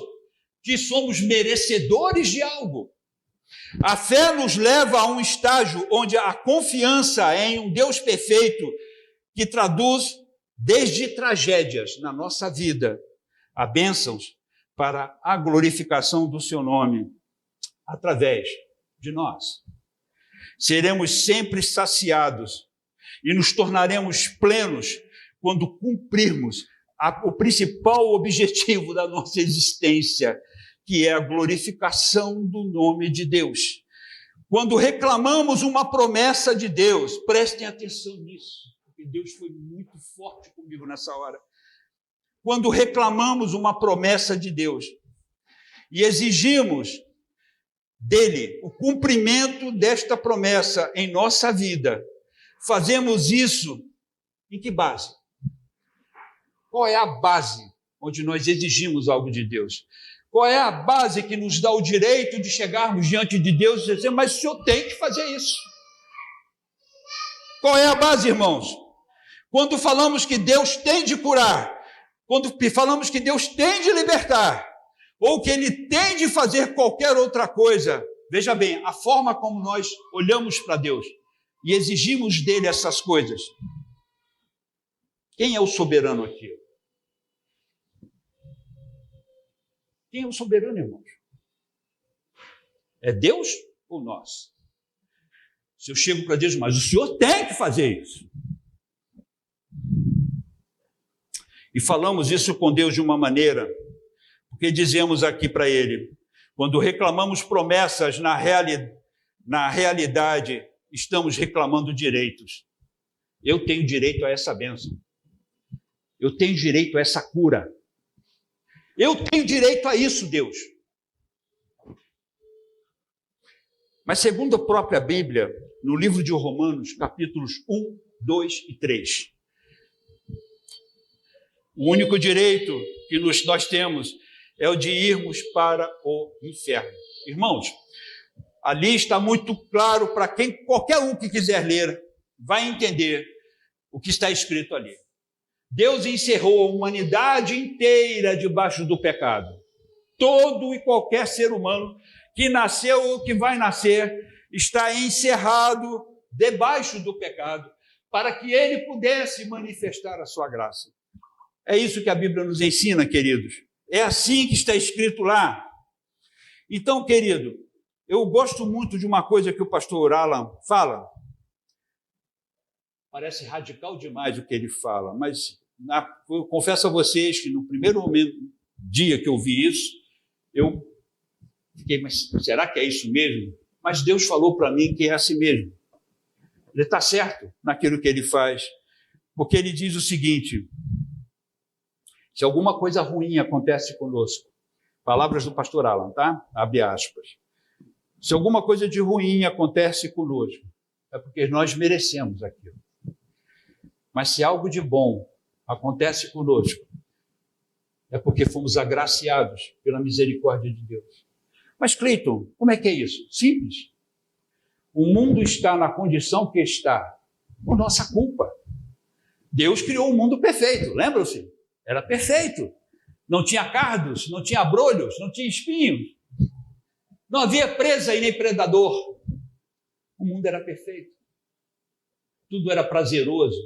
que somos merecedores de algo. A fé nos leva a um estágio onde a confiança em um Deus perfeito, que traduz desde tragédias na nossa vida a bênçãos para a glorificação do seu nome, através de nós. Seremos sempre saciados e nos tornaremos plenos quando cumprirmos o principal objetivo da nossa existência, que é a glorificação do nome de Deus. Quando reclamamos uma promessa de Deus, prestem atenção nisso, porque Deus foi muito forte comigo nessa hora. Quando reclamamos uma promessa de Deus e exigimos dele o cumprimento desta promessa em nossa vida, fazemos isso em que base? Qual é a base onde nós exigimos algo de Deus? Qual é a base que nos dá o direito de chegarmos diante de Deus e dizer, mas o Senhor tem que fazer isso? Qual é a base, irmãos? Quando falamos que Deus tem de curar, quando falamos que Deus tem de libertar, ou que Ele tem de fazer qualquer outra coisa, veja bem, a forma como nós olhamos para Deus e exigimos dele essas coisas. Quem é o soberano aqui? Quem é o soberano, irmãos? É Deus ou nós? Se eu chego para Deus, mas o Senhor tem que fazer isso. E falamos isso com Deus de uma maneira, porque dizemos aqui para Ele, quando reclamamos promessas, na realidade, estamos reclamando direitos. Eu tenho direito a essa bênção. Eu tenho direito a essa cura. Eu tenho direito a isso, Deus. Mas segundo a própria Bíblia, no livro de Romanos, capítulos 1, 2 e 3, o único direito que nós temos é o de irmos para o inferno. Irmãos, ali está muito claro para qualquer um que quiser ler, vai entender o que está escrito ali. Deus encerrou a humanidade inteira debaixo do pecado. Todo e qualquer ser humano que nasceu ou que vai nascer está encerrado debaixo do pecado, para que ele pudesse manifestar a sua graça. É isso que a Bíblia nos ensina, queridos. É assim que está escrito lá. Então, querido, eu gosto muito de uma coisa que o pastor Alan fala. Parece radical demais o que ele fala, mas eu confesso a vocês que no primeiro dia que eu vi isso, eu fiquei, mas será que é isso mesmo? Mas Deus falou para mim que é assim mesmo. Ele está certo naquilo que ele faz, porque ele diz o seguinte: se alguma coisa ruim acontece conosco, palavras do pastor Alan, tá? Abre aspas. Se alguma coisa de ruim acontece conosco, é porque nós merecemos aquilo. Mas se algo de bom acontece conosco, é porque fomos agraciados pela misericórdia de Deus. Mas, Cleiton, como é que é isso? Simples. O mundo está na condição que está por nossa culpa. Deus criou um mundo perfeito, lembram-se? Era perfeito. Não tinha cardos, não tinha abrolhos, não tinha espinhos. Não havia presa e nem predador. O mundo era perfeito. Tudo era prazeroso.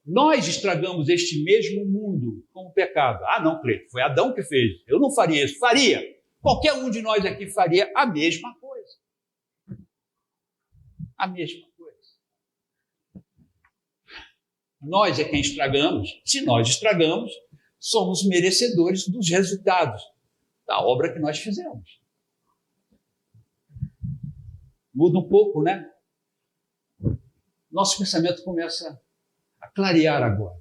Nós estragamos este mesmo mundo com o pecado. Ah, não, Cleiton, foi Adão que fez. Eu não faria isso. Faria. Qualquer um de nós aqui faria a mesma coisa. A mesma coisa. Nós é quem estragamos. Se nós estragamos, somos merecedores dos resultados da obra que nós fizemos. Muda um pouco, né? Nosso pensamento começa a clarear agora.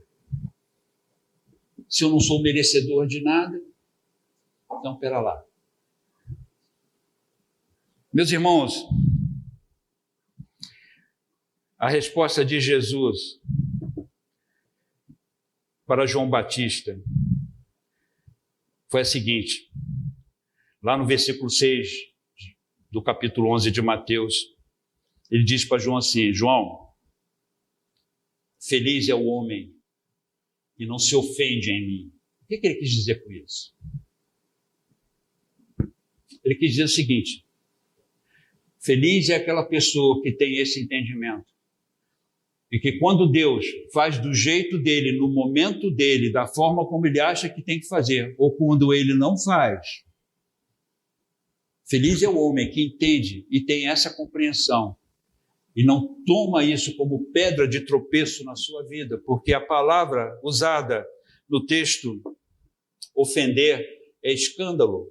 Se eu não sou merecedor de nada, então, pera lá. Meus irmãos, a resposta de Jesus para João Batista foi a seguinte, lá no versículo 6 do capítulo 11 de Mateus, ele diz para João assim, João, feliz é o homem que não se ofende em mim. O que ele quis dizer com isso? Ele quis dizer o seguinte, feliz é aquela pessoa que tem esse entendimento. E que quando Deus faz do jeito dele, no momento dele, da forma como ele acha que tem que fazer, ou quando ele não faz, feliz é o homem que entende e tem essa compreensão e não toma isso como pedra de tropeço na sua vida, porque a palavra usada no texto ofender é escândalo,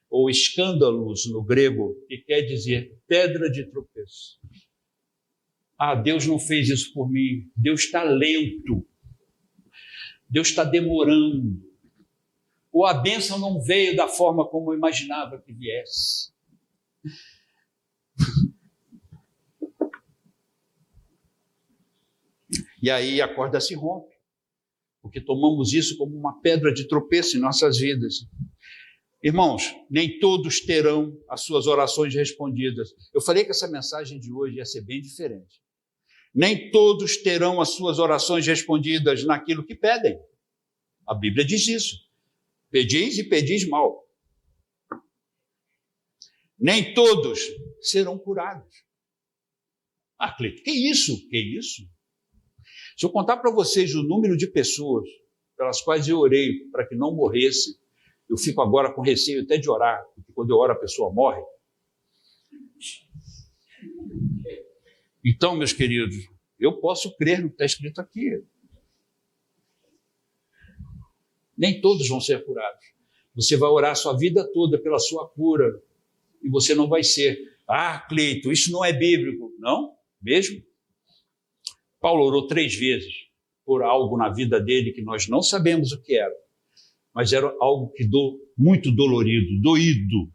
ou escândalos no grego, que quer dizer pedra de tropeço. Ah, Deus não fez isso por mim. Deus está lento. Deus está demorando. Ou a bênção não veio da forma como eu imaginava que viesse. E aí a corda se rompe, porque tomamos isso como uma pedra de tropeço em nossas vidas. Irmãos, nem todos terão as suas orações respondidas. Eu falei que essa mensagem de hoje ia ser bem diferente. Nem todos terão as suas orações respondidas naquilo que pedem. A Bíblia diz isso. Pedis e pedis mal. Nem todos serão curados. Ah, Cleito, que isso? Que isso? Se eu contar para vocês o número de pessoas pelas quais eu orei para que não morresse, eu fico agora com receio até de orar, porque quando eu oro a pessoa morre. Então, meus queridos, eu posso crer no que está escrito aqui. Nem todos vão ser curados. Você vai orar a sua vida toda pela sua cura e você não vai ser. Ah, Cleito, isso não é bíblico. Não, mesmo. Paulo orou 3 vezes por algo na vida dele que nós não sabemos o que era, mas era algo que muito dolorido, doído,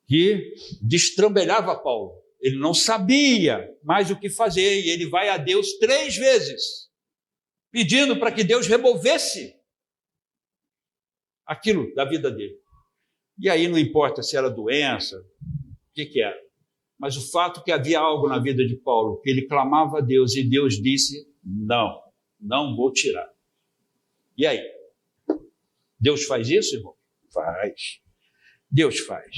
que destrambelhava Paulo. Ele não sabia mais o que fazer e ele vai a Deus 3 vezes, pedindo para que Deus removesse aquilo da vida dele. E aí não importa se era doença, o que era, mas o fato que havia algo na vida de Paulo, que ele clamava a Deus e Deus disse, não vou tirar. E aí? Deus faz isso, irmão? Faz. Deus faz.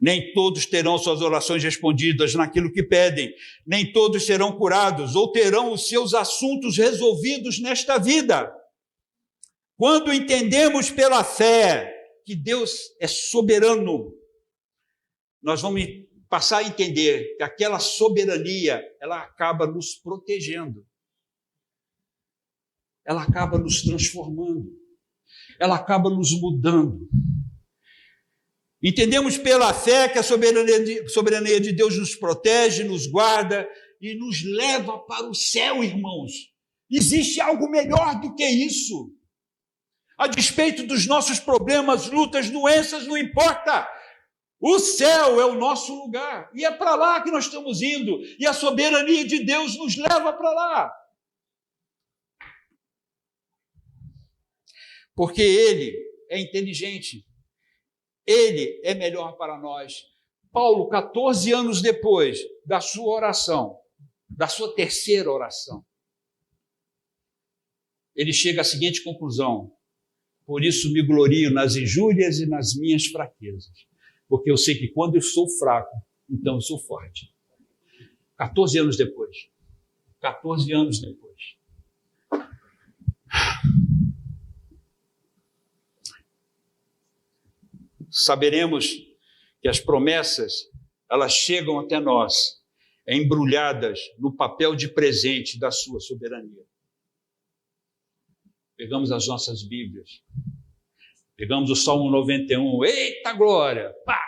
Nem todos terão suas orações respondidas naquilo que pedem, nem todos serão curados ou terão os seus assuntos resolvidos nesta vida. Quando entendemos pela fé que Deus é soberano, nós vamos passar a entender que aquela soberania, ela acaba nos protegendo, ela acaba nos transformando, ela acaba nos mudando. Entendemos pela fé que a soberania de Deus nos protege, nos guarda e nos leva para o céu, irmãos. Existe algo melhor do que isso. A despeito dos nossos problemas, lutas, doenças, não importa. O céu é o nosso lugar. E é para lá que nós estamos indo. E a soberania de Deus nos leva para lá. Porque Ele é inteligente. Ele é melhor para nós. Paulo, 14 anos depois da sua oração, da sua terceira oração, ele chega à seguinte conclusão: por isso me glorio nas injúrias e nas minhas fraquezas, porque eu sei que quando eu sou fraco, então eu sou forte. 14 anos depois. 14 anos depois. Saberemos que as promessas, elas chegam até nós, embrulhadas no papel de presente da sua soberania. Pegamos as nossas Bíblias, pegamos o Salmo 91, eita glória, pá!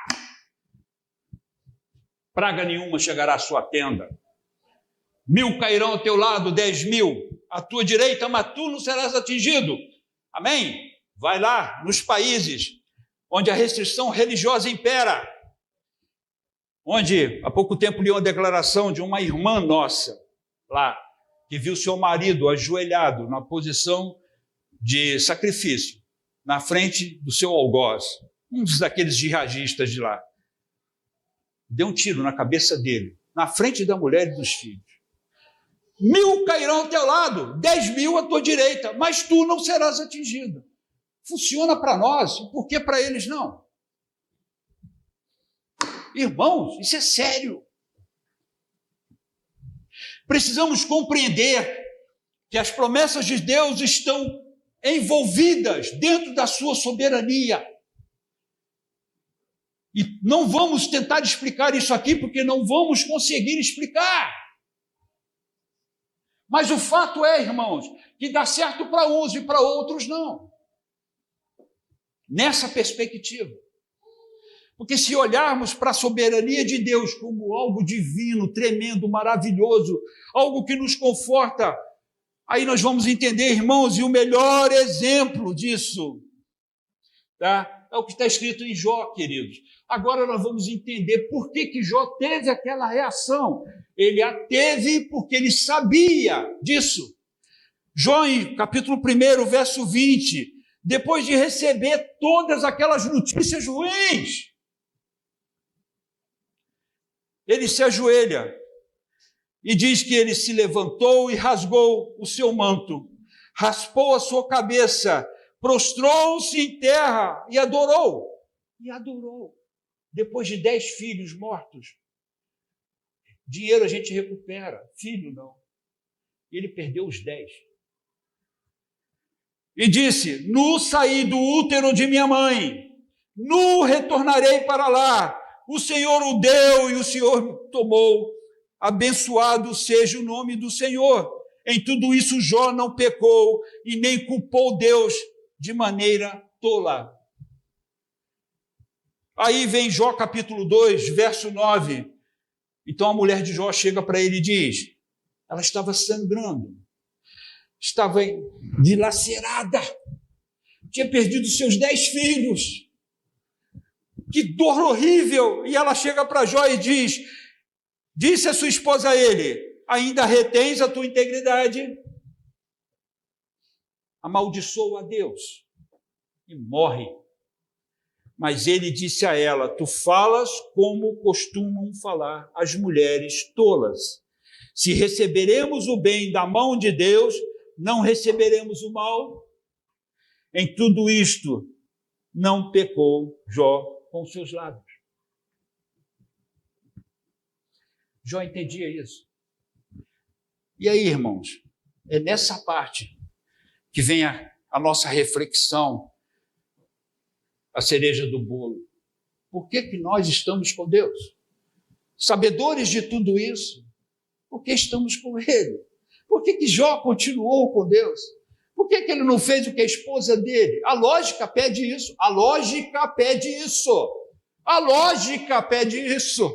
Praga nenhuma chegará à sua tenda, 1000 cairão ao teu lado, 10.000 à tua direita, mas tu não serás atingido. Amém? Vai lá nos países onde a restrição religiosa impera. onde há pouco tempo li uma declaração de uma irmã nossa lá, que viu seu marido ajoelhado na posição de sacrifício, na frente do seu algoz, um daqueles jihadistas de lá. Deu um tiro na cabeça dele, na frente da mulher e dos filhos. 1000 cairão ao teu lado, 10.000 à tua direita, mas tu não serás atingido. Funciona para nós, por que para eles não? Irmãos, isso é sério. Precisamos compreender que as promessas de Deus estão envolvidas dentro da sua soberania. E não vamos tentar explicar isso aqui, porque não vamos conseguir explicar. Mas o fato é, irmãos, que dá certo para uns e para outros não. Nessa perspectiva. Porque se olharmos para a soberania de Deus como algo divino, tremendo, maravilhoso, algo que nos conforta, aí nós vamos entender, irmãos, e o melhor exemplo disso, tá? É o que está escrito em Jó, queridos. Agora nós vamos entender por que Jó teve aquela reação. Ele a teve porque ele sabia disso. Jó, em capítulo 1, verso 20, depois de receber todas aquelas notícias ruins, ele se ajoelha e diz que ele se levantou e rasgou o seu manto, raspou a sua cabeça, prostrou-se em terra e adorou. E adorou. Depois de 10 filhos mortos. Dinheiro a gente recupera, filho não. Ele perdeu os 10. E disse: nu saí do útero de minha mãe, nu retornarei para lá. O Senhor o deu e o Senhor tomou. Abençoado seja o nome do Senhor. Em tudo isso Jó não pecou e nem culpou Deus de maneira tola. Aí vem Jó capítulo 2, verso 9. Então a mulher de Jó chega para ele e diz, ela estava sangrando, estava dilacerada, tinha perdido seus 10 filhos. Que dor horrível! E ela chega para Jó e diz, disse a sua esposa a ele, ainda retens a tua integridade? Amaldiçoa a Deus e morre. Mas ele disse a ela, tu falas como costumam falar as mulheres tolas. Se receberemos o bem da mão de Deus, não receberemos o mal? Em tudo isto, não pecou Jó com seus lábios. Jó entendia isso. E aí, irmãos, é nessa parte que vem a nossa reflexão, a cereja do bolo. Por que nós estamos com Deus? Sabedores de tudo isso, por que estamos com Ele? Por que Jó continuou com Deus? Por que ele não fez o que a esposa dele? A lógica pede isso. A lógica pede isso. A lógica pede isso.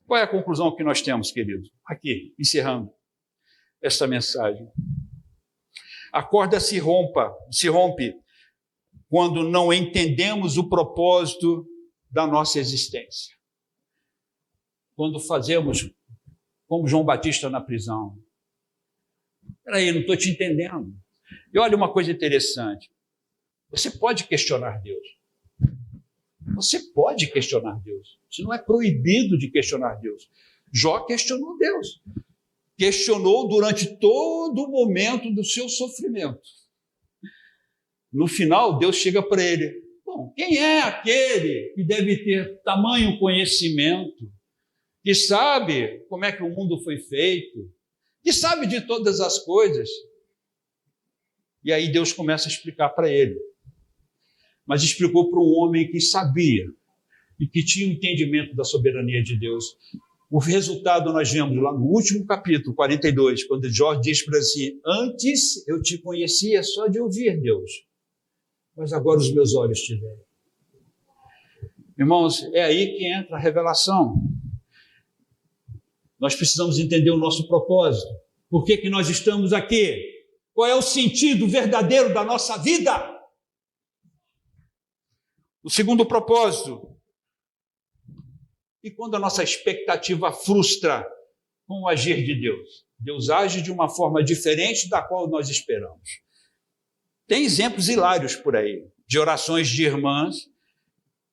Qual é a conclusão que nós temos, queridos? Aqui, encerrando esta mensagem. A corda se rompe quando não entendemos o propósito da nossa existência. Quando fazemos como João Batista na prisão. Espera aí, não estou te entendendo. E olha uma coisa interessante. Você pode questionar Deus. Você pode questionar Deus. Isso não é proibido de questionar Deus. Jó questionou Deus. Questionou durante todo o momento do seu sofrimento. No final, Deus chega para ele. Bom, quem é aquele que deve ter tamanho conhecimento, que sabe como é que o mundo foi feito, que sabe de todas as coisas? E aí Deus começa a explicar para ele. Mas explicou para um homem que sabia e que tinha o entendimento da soberania de Deus. O resultado nós vemos lá no último capítulo, 42, quando Jó diz para si, antes eu te conhecia só de ouvir, Deus, mas agora os meus olhos te veem. Irmãos, é aí que entra a revelação. Nós precisamos entender o nosso propósito. Por que nós estamos aqui? Qual é o sentido verdadeiro da nossa vida? O segundo propósito. E quando a nossa expectativa frustra com o agir de Deus? Deus age de uma forma diferente da qual nós esperamos. Tem exemplos hilários por aí, de orações de irmãs.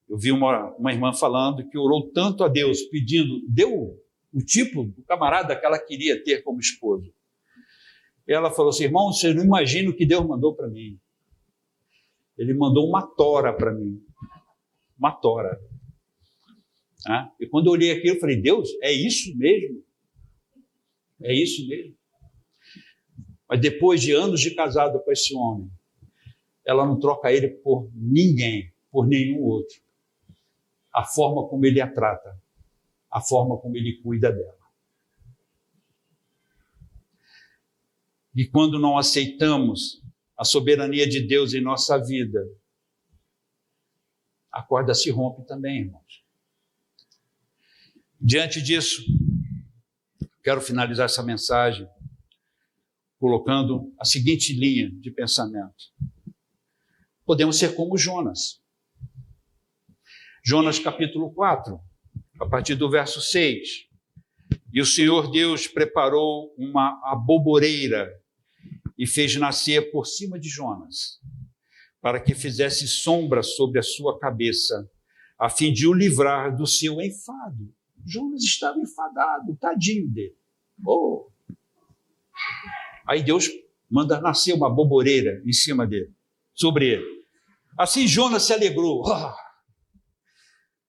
Eu vi uma irmã falando que orou tanto a Deus, pedindo, deu o tipo do camarada que ela queria ter como esposo. Ela falou assim, irmão, você não imagina o que Deus mandou para mim. Ele mandou uma tora para mim. Uma tora. E quando eu olhei aquilo, eu falei, Deus, é isso mesmo? É isso mesmo? Mas depois de anos de casado com esse homem, ela não troca ele por ninguém, por nenhum outro. A forma como ele a trata, a forma como ele cuida dela. E quando não aceitamos a soberania de Deus em nossa vida, a corda se rompe também, irmãos. Diante disso, quero finalizar essa mensagem colocando a seguinte linha de pensamento. Podemos ser como Jonas. Jonas capítulo 4, a partir do verso 6. E o Senhor Deus preparou uma aboboreira e fez nascer por cima de Jonas, para que fizesse sombra sobre a sua cabeça, a fim de o livrar do seu enfado. Jonas estava enfadado, tadinho dele. Oh. Aí Deus manda nascer uma aboboreira em cima dele, sobre ele. Assim Jonas se alegrou.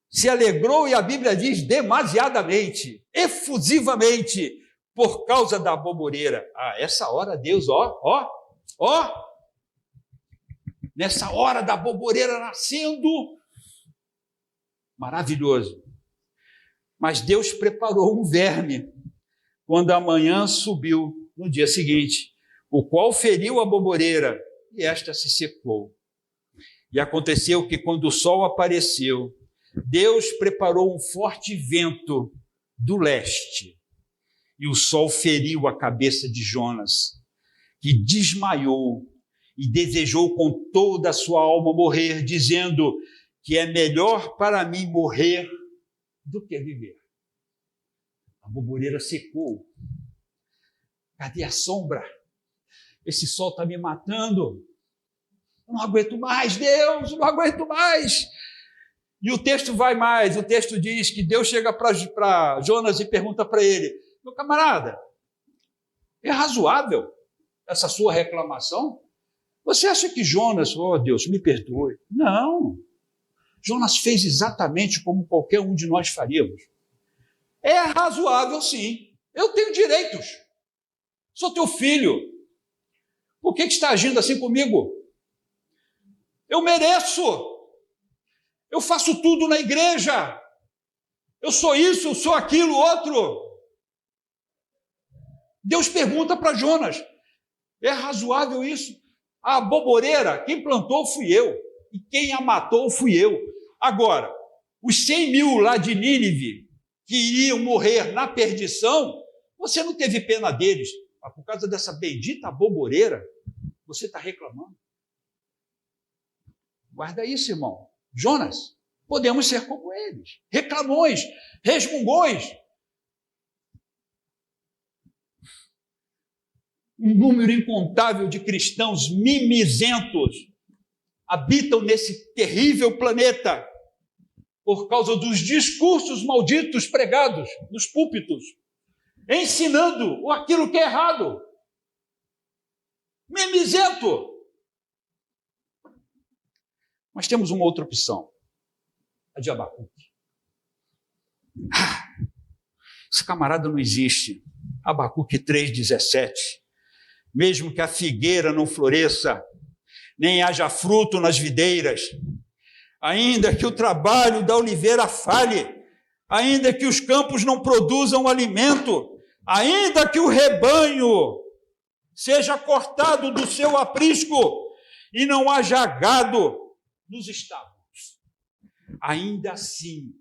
Se alegrou, e a Bíblia diz demasiadamente, efusivamente, por causa da aboboreira. Essa hora Deus, nessa hora da aboboreira nascendo, maravilhoso. Mas Deus preparou um verme, quando a manhã subiu no dia seguinte, o qual feriu a aboboreira, e esta se secou. E aconteceu que, quando o sol apareceu, Deus preparou um forte vento do leste, e o sol feriu a cabeça de Jonas, que desmaiou e desejou com toda a sua alma morrer, dizendo que é melhor para mim morrer do que viver. A aboboreira secou. Cadê a sombra? Esse sol está me matando. Eu não aguento mais, Deus, não aguento mais. E o texto vai mais, o texto diz que Deus chega para Jonas e pergunta para ele, meu camarada, é razoável essa sua reclamação? Você acha que Jonas, Deus, me perdoe? Não. Jonas fez exatamente como qualquer um de nós faríamos. É razoável, sim. Eu tenho direitos. Sou teu filho. Por que está agindo assim comigo? Eu mereço. Eu faço tudo na igreja. Eu sou isso, eu sou aquilo, outro. Deus pergunta para Jonas, é razoável isso? A aboboreira, quem plantou fui eu, e quem a matou fui eu. Agora, os 100 mil lá de Nínive, que iriam morrer na perdição, você não teve pena deles. Mas por causa dessa bendita aboboreira, você está reclamando. Guarda isso, irmão. Jonas, podemos ser como eles. Reclamões, resmungões. Um número incontável de cristãos mimizentos habitam nesse terrível planeta por causa dos discursos malditos pregados nos púlpitos, ensinando aquilo que é errado. Mimizento. Mas temos uma outra opção, a de Abacuque. Esse camarada não existe. Abacuque 3,17. Mesmo que a figueira não floresça, nem haja fruto nas videiras, ainda que o trabalho da oliveira falhe, ainda que os campos não produzam alimento, ainda que o rebanho seja cortado do seu aprisco e não haja gado nos estábulos, ainda assim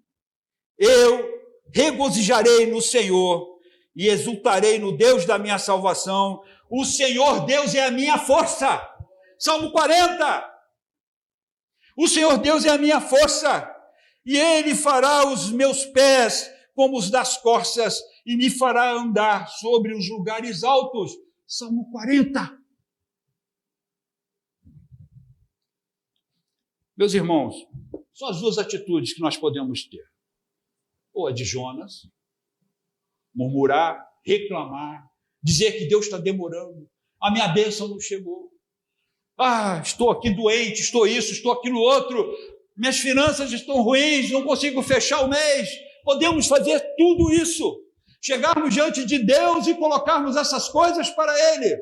eu regozijarei no Senhor e exultarei no Deus da minha salvação. O Senhor Deus é a minha força. Salmo 40. O Senhor Deus é a minha força, e Ele fará os meus pés como os das corças, e me fará andar sobre os lugares altos. Salmo 40. Meus irmãos, são as duas atitudes que nós podemos ter. Ou a de Jonas, murmurar, reclamar, dizer que Deus está demorando, a minha bênção não chegou. Estou aqui doente, estou isso, estou aquilo outro, minhas finanças estão ruins, não consigo fechar o mês. Podemos fazer tudo isso, chegarmos diante de Deus e colocarmos essas coisas para Ele.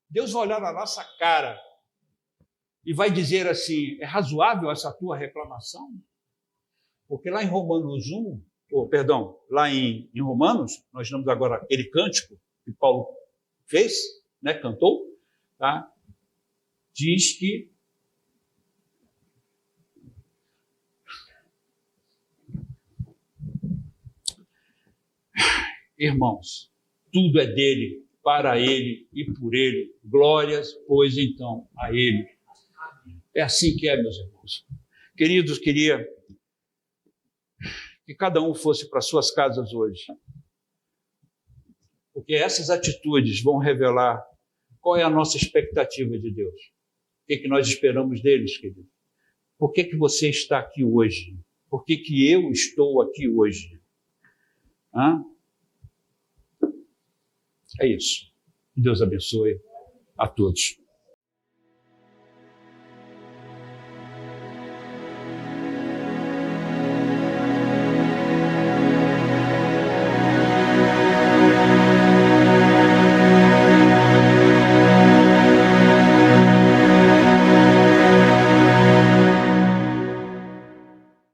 Deus vai olhar na nossa cara e vai dizer assim: é razoável essa tua reclamação? Porque lá em Romanos 1, lá em Romanos, nós temos agora aquele cântico que Paulo fez, cantou, tá? Diz que irmãos, tudo é dele, para ele e por ele. Glórias, pois então, a ele. É assim que é, meus irmãos. Queridos, queria que cada um fosse para suas casas hoje, porque essas atitudes vão revelar qual é a nossa expectativa de Deus. O que nós esperamos deles, querido? Por que você está aqui hoje? Por que eu estou aqui hoje? É isso. Deus abençoe a todos.